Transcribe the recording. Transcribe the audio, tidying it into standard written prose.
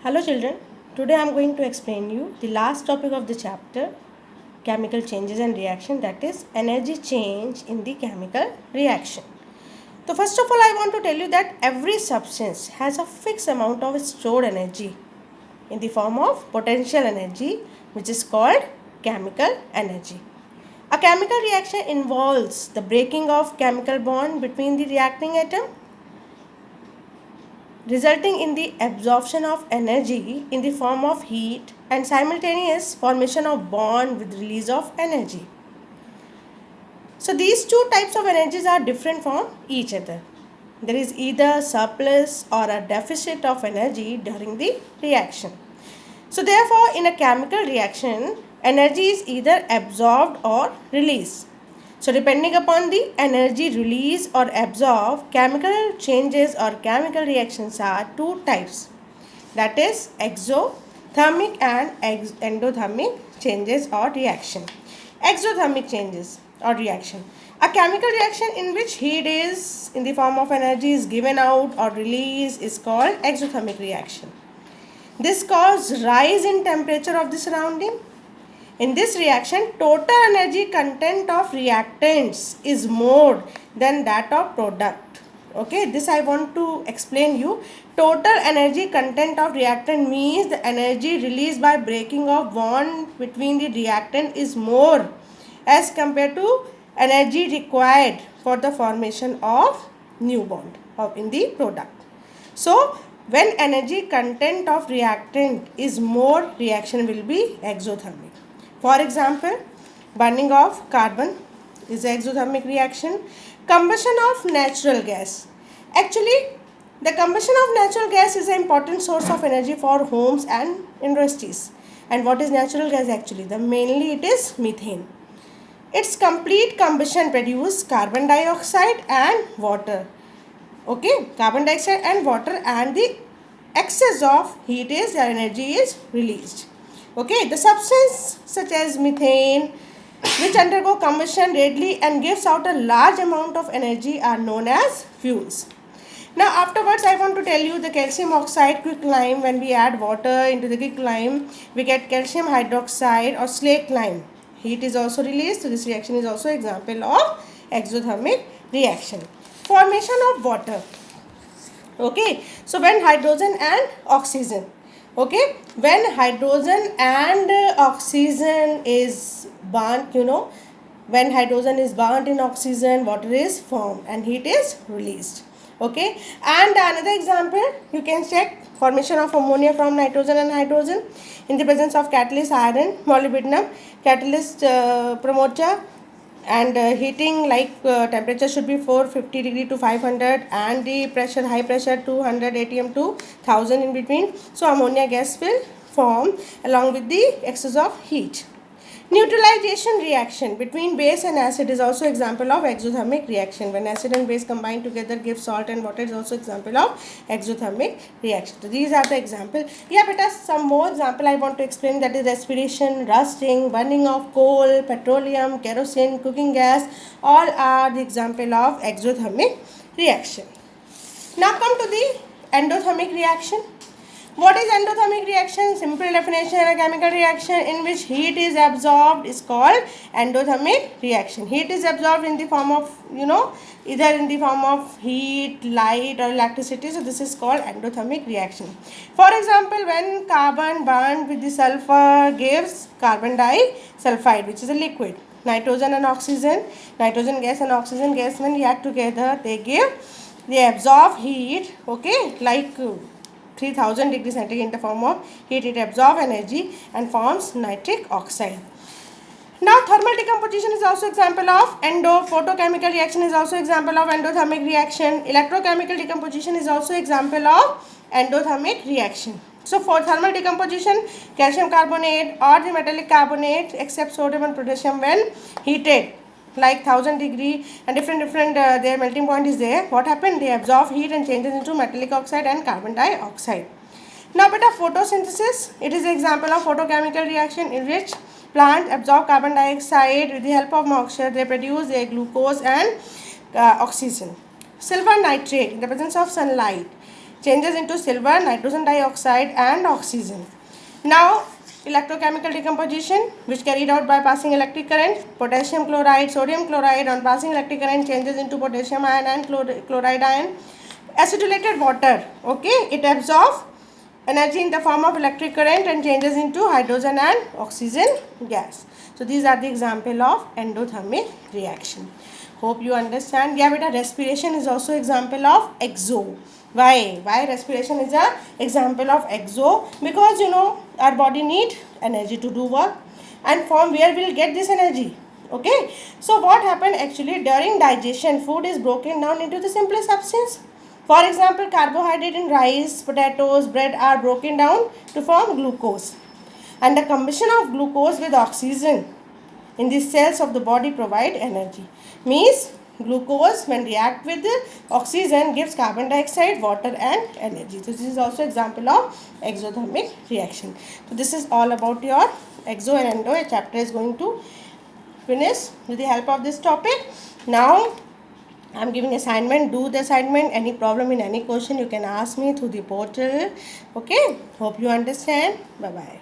Hello children, today I am going to explain you the last topic of the chapter chemical changes and reaction, that is energy change in the chemical reaction. So first of all I want to tell you that every substance has a fixed amount of stored energy in the form of potential energy, which is called chemical energy. A chemical reaction involves the breaking of chemical bond between the reacting atom, resulting in the absorption of energy in the form of heat and simultaneous formation of bond with release of energy. So these two types of energies are different from each other. There is either surplus or a deficit of energy during the reaction. So therefore in a chemical reaction, energy is either absorbed or released. So depending upon the energy released or absorbed, chemical changes or chemical reactions are two types. That is exothermic and endothermic changes or reaction. Exothermic changes or reaction. A chemical reaction in which heat is in the form of energy is given out or released is called exothermic reaction. This causes rise in temperature of the surrounding. In this reaction, total energy content of reactants is more than that of product. Okay, this I want to explain you. Total energy content of reactant means the energy released by breaking of bond between the reactant is more as compared to energy required for the formation of new bond in the product. So, when energy content of reactant is more, reaction will be exothermic. For example, burning of carbon is an exothermic reaction. Combustion of natural gas. Actually, the combustion of natural gas is an important source of energy for homes and industries. And what is natural gas actually? Mainly it is methane. Its complete combustion produces carbon dioxide and water. Okay, carbon dioxide and water, and the excess of heat is energy is released. Okay, the substance such as methane which undergo combustion readily and gives out a large amount of energy are known as fuels. Now afterwards I want to tell you the calcium oxide quicklime. When we add water into the quicklime, we get calcium hydroxide or slaked lime. Heat is also released, so this reaction is also example of exothermic reaction. Formation of water. Okay, so when hydrogen and oxygen, okay, when hydrogen and oxygen is burnt, when hydrogen is burnt in oxygen, water is formed and heat is released. Okay, and another example you can check formation of ammonia from nitrogen and hydrogen in the presence of catalyst iron molybdenum. Catalyst promoter and heating temperature should be 450 degree to 500 and the pressure high pressure 200 atm to 1000 in between. So ammonia gas will form along with the excess of heat. Neutralization reaction between base and acid is also example of exothermic reaction. When acid and base combine together give salt and water is also example of exothermic reaction. So these are the example. Yeah beta, some more example I want to explain, that is respiration, rusting, burning of coal, petroleum, kerosene, cooking gas, all are the example of exothermic reaction. Now come to the endothermic reaction. What is endothermic reaction? Simple definition: a chemical reaction in which heat is absorbed is called endothermic reaction. Heat is absorbed in the form of, either in the form of heat, light or electricity. So this is called endothermic reaction. For example, when carbon burned with the sulfur gives carbon disulfide, which is a liquid. Nitrogen and oxygen, nitrogen gas and oxygen gas, when react together, they absorb heat, okay, like 3000 degrees centigrade in the form of heat. It absorbs energy and forms nitric oxide. Now thermal decomposition is also example of photochemical reaction is also example of endothermic reaction. Electrochemical decomposition is also example of endothermic reaction. So for thermal decomposition, calcium carbonate or the metallic carbonate except sodium and potassium when heated like 1000 degree and different their melting point is there. What happened? They absorb heat and changes into metallic oxide and carbon dioxide. Now beta, photosynthesis, it is an example of photochemical reaction in which plants absorb carbon dioxide with the help of moisture. They produce their glucose and oxygen. Silver nitrate in the presence of sunlight changes into silver, nitrogen dioxide and oxygen. Now electrochemical decomposition, which carried out by passing electric current. Potassium chloride, sodium chloride on passing electric current changes into potassium ion and chloride ion. Acidulated water, okay, it absorbs energy in the form of electric current and changes into hydrogen and oxygen gas. So these are the example of endothermic reaction. Hope you understand. Yeah beta, respiration is also example of exo. Why respiration is a example of exo? Because our body need energy to do work, and from where we'll get this energy? Okay, so what happened actually during digestion, food is broken down into the simplest substance. For example, carbohydrate in rice, potatoes, bread are broken down to form glucose, and the combustion of glucose with oxygen in the cells of the body provide energy. Means glucose when react with the oxygen gives carbon dioxide, water and energy. So this is also example of exothermic reaction. So this is all about your exo and endo. A chapter is going to finish with the help of this topic. Now I am giving assignment. Do the assignment. Any problem in any question you can ask me through the portal. Okay. Hope you understand. Bye bye.